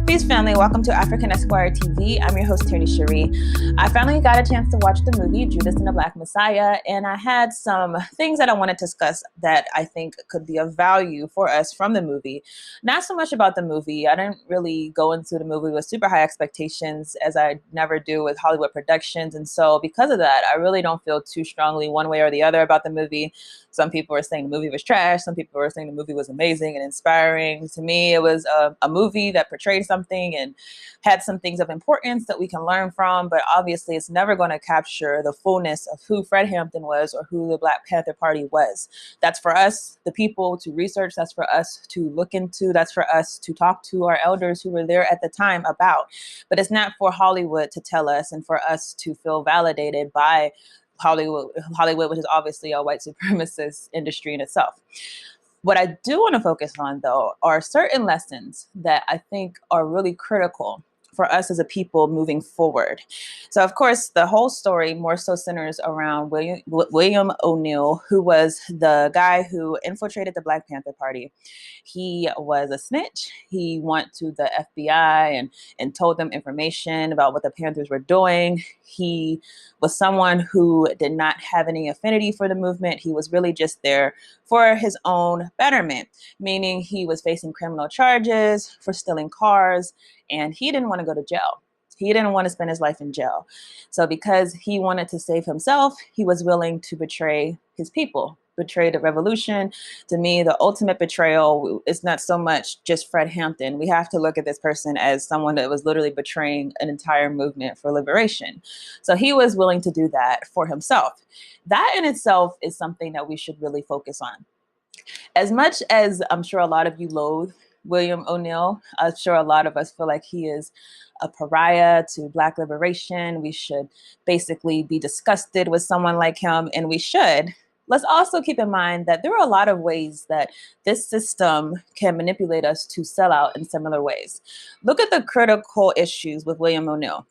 Peace family, welcome to African Esquire TV. I'm your host, Tierney Cherie. I finally got a chance to watch the movie Judas and the Black Messiah, and I had some things that I wanted to discuss that I think could be of value for us from the movie. Not so much about the movie. I didn't really go into the movie with super high expectations, as I never do with Hollywood productions, and so because of that, I really don't feel too strongly one way or the other about the movie. Some people were saying the movie was trash. Some people were saying the movie was amazing and inspiring. To me, it was a movie that portrayed something and had some things of importance that we can learn from. But obviously, it's never going to capture the fullness of who Fred Hampton was or who the Black Panther Party was. That's for us, the people, to research. That's for us to look into. That's for us to talk to our elders who were there at the time about. But it's not for Hollywood to tell us and for us to feel validated by Hollywood, which is obviously a white supremacist industry in itself. What I do want to focus on, though, are certain lessons that I think are really critical for us as a people moving forward. So, of course, the whole story more so centers around William O'Neill, who was the guy who infiltrated the Black Panther Party. He was a snitch. He went to the FBI and told them information about what the Panthers were doing. He was someone who did not have any affinity for the movement. He was really just there for his own betterment, meaning he was facing criminal charges for stealing cars, and he didn't want to go to jail. He didn't want to spend his life in jail. So because he wanted to save himself, he was willing to betray his people, betray the revolution. To me, the ultimate betrayal is not so much just Fred Hampton. We have to look at this person as someone that was literally betraying an entire movement for liberation. So he was willing to do that for himself. That in itself is something that we should really focus on. As much as I'm sure a lot of you loathe William O'Neill, I'm sure a lot of us feel like he is a pariah to Black liberation. We should basically be disgusted with someone like him, and we should. Let's also keep in mind that there are a lot of ways that this system can manipulate us to sell out in similar ways. Look at the critical issues with William O'Neill.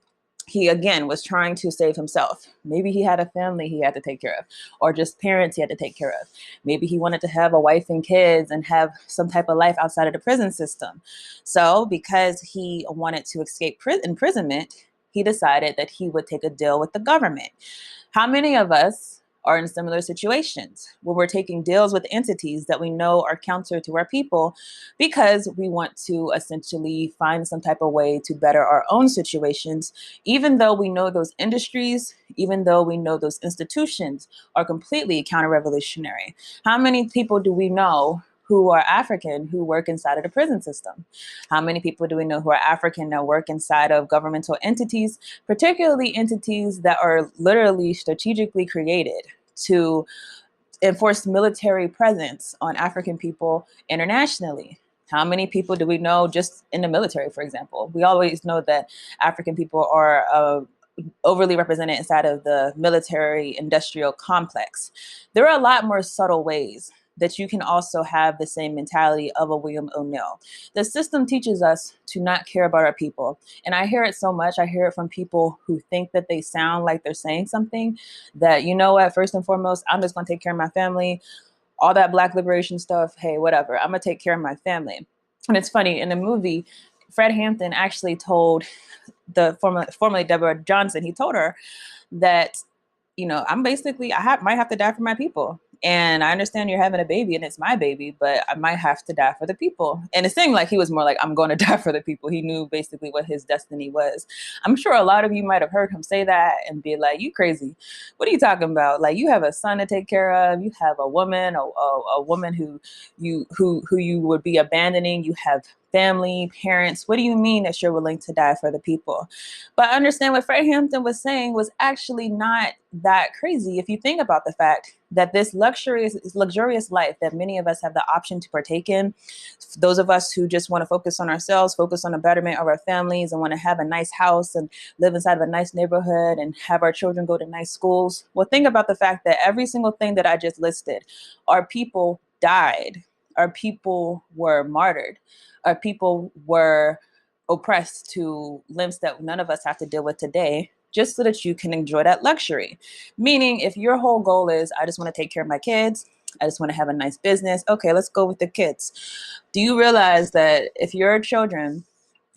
He, again, was trying to save himself. Maybe he had a family he had to take care of, or just parents he had to take care of. Maybe he wanted to have a wife and kids and have some type of life outside of the prison system. So because he wanted to escape imprisonment, he decided that he would take a deal with the government. How many of us are in similar situations where we're taking deals with entities that we know are counter to our people because we want to essentially find some type of way to better our own situations, even though we know those industries, even though we know those institutions are completely counter-revolutionary? How many people do we know who are African who work inside of the prison system? How many people do we know who are African that work inside of governmental entities, particularly entities that are literally strategically created to enforce military presence on African people internationally? How many people do we know just in the military, for example? We always know that African people are overly represented inside of the military industrial complex. There are a lot more subtle ways that you can also have the same mentality of a William O'Neill. The system teaches us to not care about our people. And I hear it so much. I hear it from people who think that they sound like they're saying something, that, you know what, first and foremost, I'm just going to take care of my family. All that Black liberation stuff, hey, whatever, I'm going to take care of my family. And it's funny, in the movie, Fred Hampton actually told the formerly Deborah Johnson, he told her that, you know, might have to die for my people. And I understand you're having a baby and it's my baby, but I might have to die for the people. And it seemed like he was more like, I'm going to die for the people. He knew basically what his destiny was. I'm sure a lot of you might have heard him say that and be like, you crazy. What are you talking about? Like, you have a son to take care of. You have a woman, a woman who you would be abandoning. You have family, parents. What do you mean that you're willing to die for the people? But understand what Fred Hampton was saying was actually not that crazy if you think about the fact that this luxurious life that many of us have the option to partake in, those of us who just want to focus on ourselves, focus on the betterment of our families, and want to have a nice house and live inside of a nice neighborhood and have our children go to nice schools. Well, think about the fact that every single thing that I just listed, our people died. Our people were martyred. Our people were oppressed to lengths that none of us have to deal with today, just so that you can enjoy that luxury. Meaning, if your whole goal is, I just want to take care of my kids, I just want to have a nice business. Okay, let's go with the kids. Do you realize that if your children,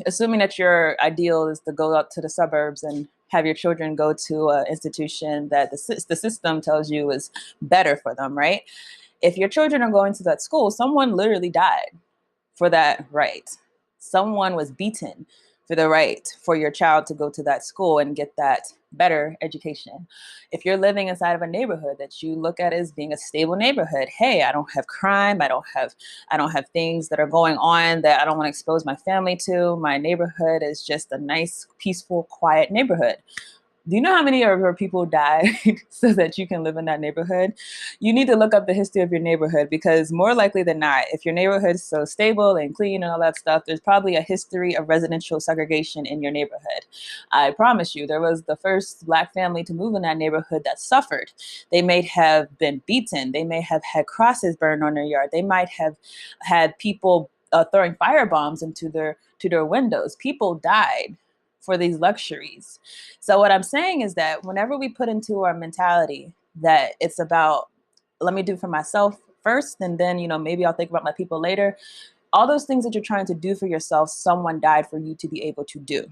assuming that your ideal is to go up to the suburbs and have your children go to an institution that the system tells you is better for them, right? If your children are going to that school, someone literally died for that right. Someone was beaten for the right for your child to go to that school and get that better education. If you're living inside of a neighborhood that you look at as being a stable neighborhood, hey, I don't have crime, I don't have things that are going on that I don't want to expose my family to. My neighborhood is just a nice, peaceful, quiet neighborhood. Do you know how many of your people died so that you can live in that neighborhood? You need to look up the history of your neighborhood, because more likely than not, if your neighborhood is so stable and clean and all that stuff, there's probably a history of residential segregation in your neighborhood. I promise you, there was the first Black family to move in that neighborhood that suffered. They may have been beaten. They may have had crosses burned on their yard. They might have had people throwing fire bombs into their windows. People died for these luxuries. So what I'm saying is that whenever we put into our mentality that it's about, let me do for myself first, and then, maybe I'll think about my people later. All those things that you're trying to do for yourself, someone died for you to be able to do.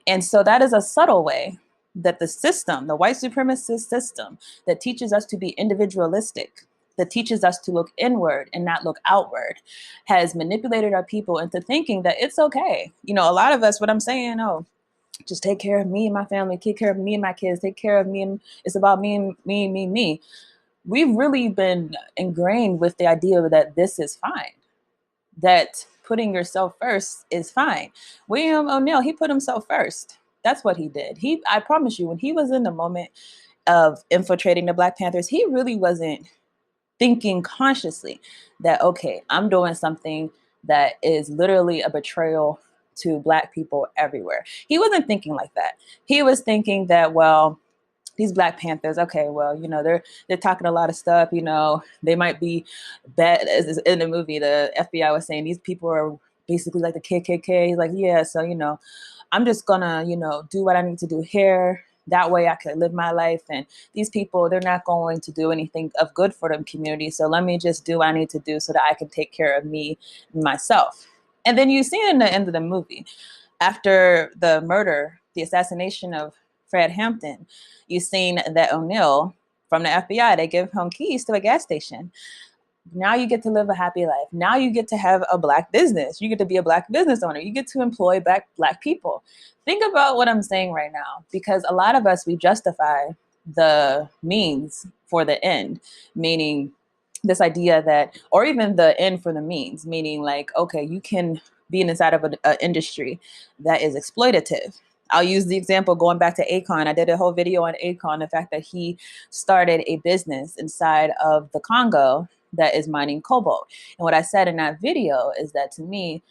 And so that is a subtle way that the system, the white supremacist system that teaches us to be individualistic, that teaches us to look inward and not look outward, has manipulated our people into thinking that it's okay. A lot of us, what I'm saying, just take care of me and my family, take care of me and my kids, take care of me, and it's about me and me, me, me. We've really been ingrained with the idea that this is fine, that putting yourself first is fine. William O'Neill, he put himself first. That's what he did. I promise you, when he was in the moment of infiltrating the Black Panthers, he really wasn't thinking consciously that, okay, I'm doing something that is literally a betrayal to Black people everywhere. He wasn't thinking like that. He was thinking that, well, these Black Panthers, okay, well, they're talking a lot of stuff. They might be bad. As in the movie, the FBI was saying these people are basically like the KKK. He's like, yeah, so I'm just gonna do what I need to do here. That way I can live my life. And these people, they're not going to do anything of good for the community. So let me just do what I need to do so that I can take care of me and myself. And then you see in the end of the movie, after the murder, the assassination of Fred Hampton, you've seen that O'Neill from the FBI, they give him keys to a gas station. Now you get to live a happy life. Now you get to have a Black business. You get to be a Black business owner. You get to employ Black people. Think about what I'm saying right now, because a lot of us, we justify the means for the end, meaning this idea that, or even the end for the means, meaning like, okay, you can be inside of an industry that is exploitative. I'll use the example going back to Akon. I did a whole video on Akon, the fact that he started a business inside of the Congo that is mining cobalt. And what I said in that video is that, to me,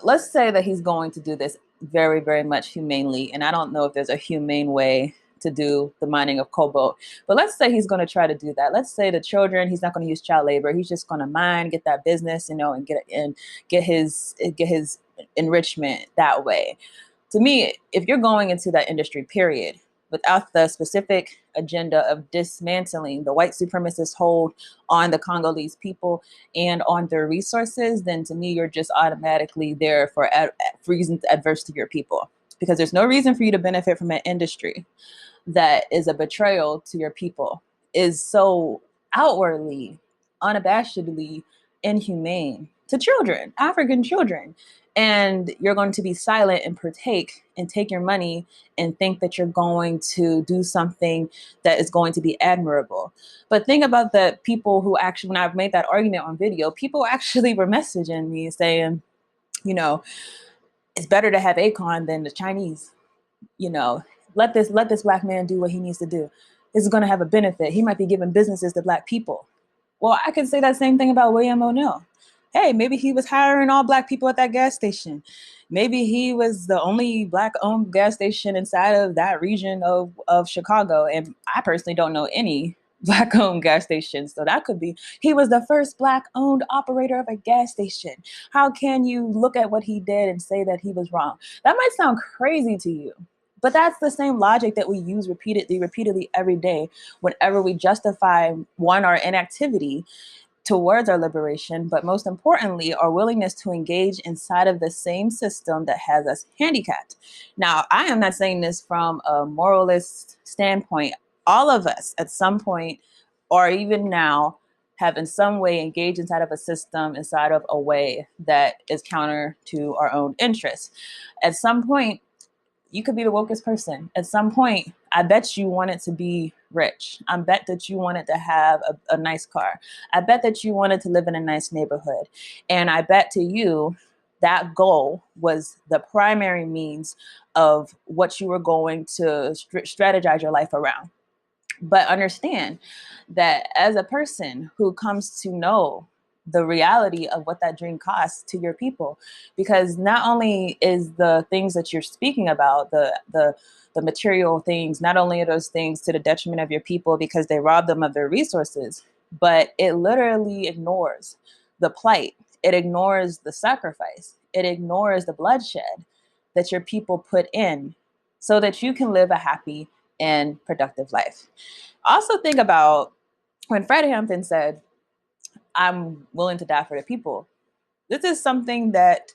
let's say that he's going to do this very, very much humanely. And I don't know if there's a humane way to do the mining of cobalt, but let's say he's going to try to do that. Let's say the children, he's not going to use child labor. He's just going to mine, get that business, and get his enrichment that way. To me, if you're going into that industry, period, without the specific agenda of dismantling the white supremacist hold on the Congolese people and on their resources, then to me, you're just automatically there for reasons adverse to your people. Because there's no reason for you to benefit from an industry that is a betrayal to your people, is so outwardly, unabashedly inhumane to children, African children. And you're going to be silent and partake and take your money and think that you're going to do something that is going to be admirable. But think about the people who actually, when I've made that argument on video, people actually were messaging me saying, it's better to have Akon than the Chinese. Let this Black man do what he needs to do. This is going to have a benefit. He might be giving businesses to Black people. Well, I could say that same thing about William O'Neill. Hey, maybe he was hiring all Black people at that gas station. Maybe he was the only Black-owned gas station inside of that region of Chicago. And I personally don't know any Black-owned gas stations. So that could be, he was the first Black-owned operator of a gas station. How can you look at what he did and say that he was wrong? That might sound crazy to you, But that's the same logic that we use repeatedly every day whenever we justify our inactivity towards our liberation, but most importantly, our willingness to engage inside of the same system that has us handicapped. Now, I am not saying this from a moralist standpoint. All of us at some point, or even now, have in some way engaged inside of a system, inside of a way that is counter to our own interests. At some point, you could be the wokest person. At some point, I bet you wanted to be rich. I bet that you wanted to have a nice car. I bet that you wanted to live in a nice neighborhood. And I bet to you that goal was the primary means of what you were going to strategize your life around. But understand that as a person who comes to know the reality of what that dream costs to your people, because not only is the things that you're speaking about, the material things, not only are those things to the detriment of your people because they rob them of their resources, but it literally ignores the plight. It ignores the sacrifice. It ignores the bloodshed that your people put in so that you can live a happy and productive life. Also think about when Fred Hampton said, I'm willing to die for the people. This is something that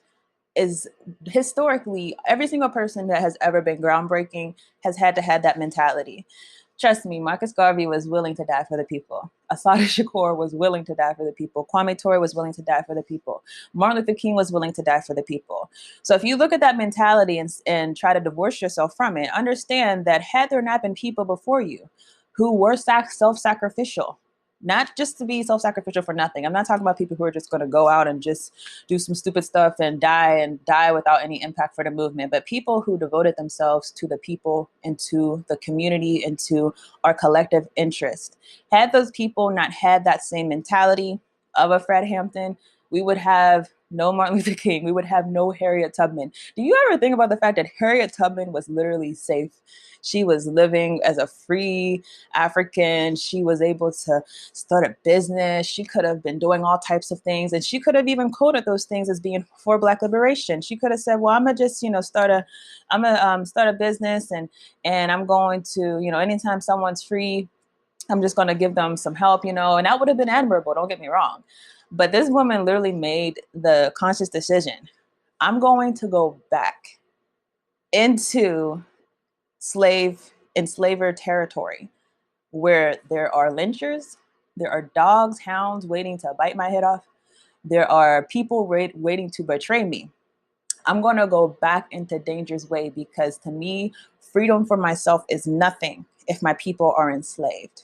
is historically, every single person that has ever been groundbreaking has had to have that mentality. Trust me, Marcus Garvey was willing to die for the people. Assata Shakur was willing to die for the people. Kwame Ture was willing to die for the people. Martin Luther King was willing to die for the people. So if you look at that mentality and try to divorce yourself from it, understand that had there not been people before you who were self-sacrificial, not just to be self-sacrificial for nothing. I'm not talking about people who are just going to go out and just do some stupid stuff and die without any impact for the movement, but people who devoted themselves to the people and to the community and to our collective interest. Had those people not had that same mentality of a Fred Hampton, we would have no Martin Luther King. We would have no Harriet Tubman. Do you ever think about the fact that Harriet Tubman was literally safe? She was living as a free African. She was able to start a business. She could have been doing all types of things. And she could have even coded those things as being for Black liberation. She could have said, well, I'm going to just, start a business and I'm going to, anytime someone's free, I'm just going to give them some help, and that would have been admirable. Don't get me wrong. But this woman literally made the conscious decision. I'm going to go back into enslaver territory where there are lynchers, there are dogs, hounds waiting to bite my head off. There are people waiting to betray me. I'm going to go back into dangerous way because to me, freedom for myself is nothing if my people are enslaved.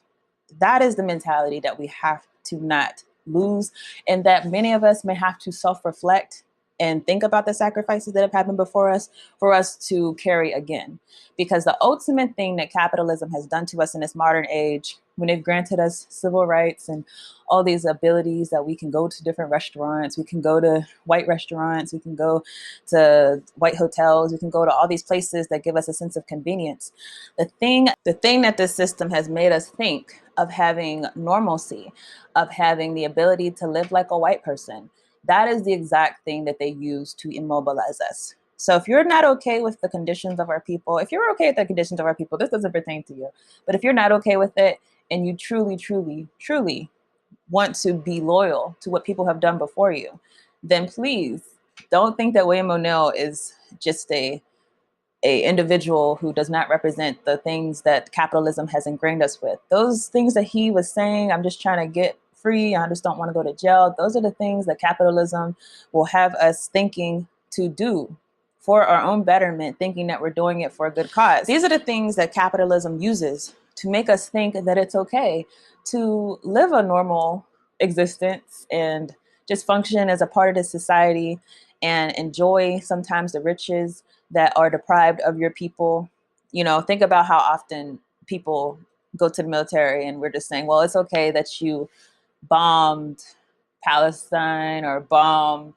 That is the mentality that we have to not lose, and that many of us may have to self-reflect and think about the sacrifices that have happened before us for us to carry again. Because the ultimate thing that capitalism has done to us in this modern age, when it granted us civil rights and all these abilities that we can go to different restaurants, we can go to white restaurants, we can go to white hotels, we can go to all these places that give us a sense of convenience. The thing that this system has made us think of having normalcy, of having the ability to live like a white person, that is the exact thing that they use to immobilize us. So if you're not okay with the conditions of our people, if you're okay with the conditions of our people, this doesn't pertain to you. But if you're not okay with it and you truly, truly, truly want to be loyal to what people have done before you, then please don't think that William O'Neill is just a individual who does not represent the things that capitalism has ingrained us with. Those things that he was saying, I'm just trying to get free, I just don't want to go to jail. Those are the things that capitalism will have us thinking to do for our own betterment, thinking that we're doing it for a good cause. These are the things that capitalism uses to make us think that it's okay to live a normal existence and just function as a part of the society and enjoy sometimes the riches that are deprived of your people. Think about how often people go to the military and we're just saying, well, it's okay that you bombed Palestine or bombed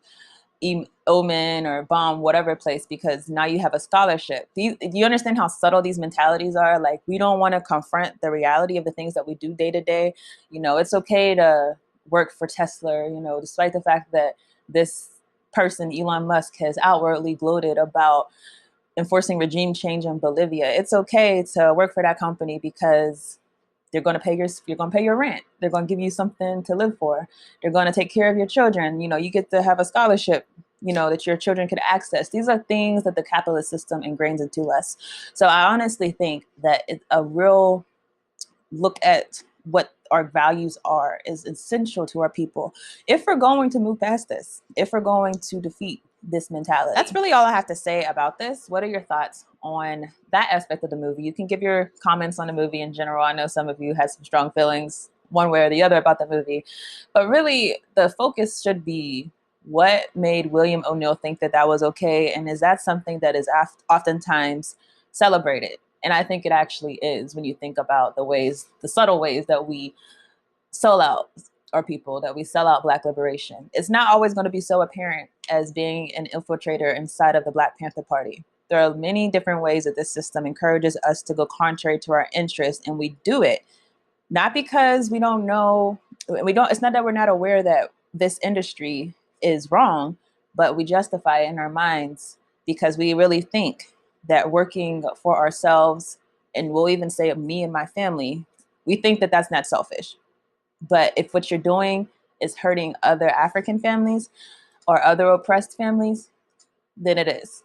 Oman or bomb whatever place because now you have a scholarship. Do you understand how subtle these mentalities are? Like, we don't want to confront the reality of the things that we do day to day. It's okay to work for Tesla, despite the fact that this person, Elon Musk, has outwardly gloated about enforcing regime change in Bolivia. It's okay to work for that company because you're going to pay your rent. They're going to give you something to live for. They're going to take care of your children. You get to have a scholarship, that your children could access. These are things that the capitalist system ingrains into us. So I honestly think that a real look at what our values are is essential to our people if we're going to move past this, if we're going to defeat this mentality. That's really all I have to say about this. What are your thoughts on that aspect of the movie? You can give your comments on the movie in general. I know some of you have some strong feelings one way or the other about the movie, but really the focus should be what made William O'Neill think that that was okay, and is that something that is oftentimes celebrated? And I think it actually is when you think about the subtle ways that we sell out our people, that we sell out Black liberation. It's not always going to be so apparent as being an infiltrator inside of the Black Panther Party. There are many different ways that this system encourages us to go contrary to our interests, and we do it not because we don't know, it's not that we're not aware that this industry is wrong, but we justify it in our minds because we really think that working for ourselves, and we'll even say me and my family, we think that that's not selfish. But if what you're doing is hurting other African families or other oppressed families, then it is.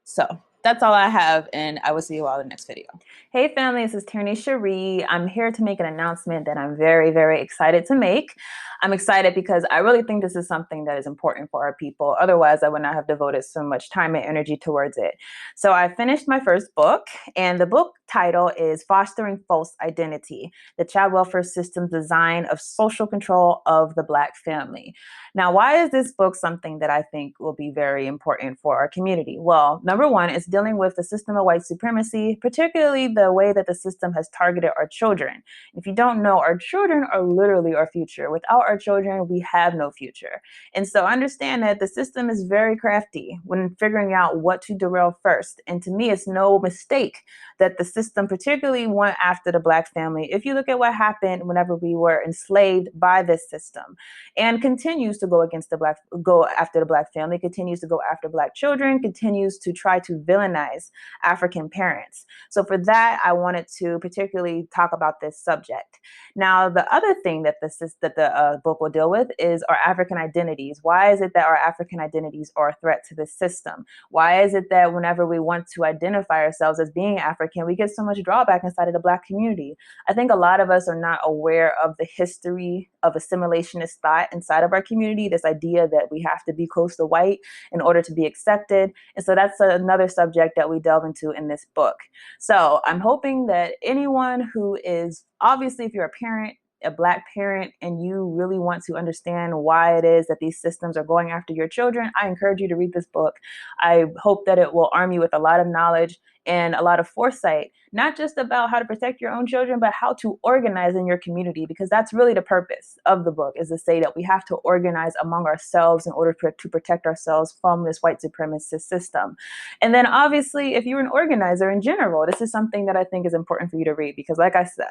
So that's all I have, and I will see you all in the next video. Hey family, this is Tierney Cherie. I'm here to make an announcement that I'm very, very excited to make. I'm excited because I really think this is something that is important for our people. Otherwise, I would not have devoted so much time and energy towards it. So I finished my first book, and the book title is Fostering False Identity, the Child Welfare System's Design of Social Control of the Black Family. Now, why is this book something that I think will be very important for our community? Well, number one, it's dealing with the system of white supremacy, particularly the way that the system has targeted our children. If you don't know, our children are literally our future. Without our children, we have no future. And so understand that the system is very crafty when figuring out what to derail first. And to me, it's no mistake that the system particularly went after the Black family. If you look at what happened whenever we were enslaved by this system, and continues to go after the Black family, continues to go after Black children, continues to try to villainize African parents. So for that, I wanted to particularly talk about this subject. Now, the other thing that the book will deal with is our African identities. Why is it that our African identities are a threat to this system? Why is it that whenever we want to identify ourselves as being African, we get so much drawback inside of the Black community? I think a lot of us are not aware of the history of assimilationist thought inside of our community, this idea that we have to be close to white in order to be accepted. And so that's another subject that we delve into in this book. So I'm hoping that anyone who is, obviously, if you're a parent, a Black parent, and you really want to understand why it is that these systems are going after your children, I encourage you to read this book. I hope that it will arm you with a lot of knowledge and a lot of foresight, not just about how to protect your own children, but how to organize in your community, because that's really the purpose of the book, is to say that we have to organize among ourselves in order to protect ourselves from this white supremacist system. And then obviously, if you're an organizer in general, this is something that I think is important for you to read, because like I said,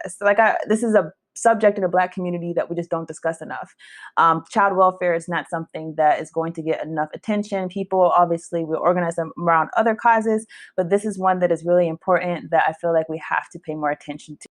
this is a subject in the Black community that we just don't discuss enough. Child welfare is not something that is going to get enough attention. People, obviously, will organize them around other causes, but this is one that is really important that I feel like we have to pay more attention to.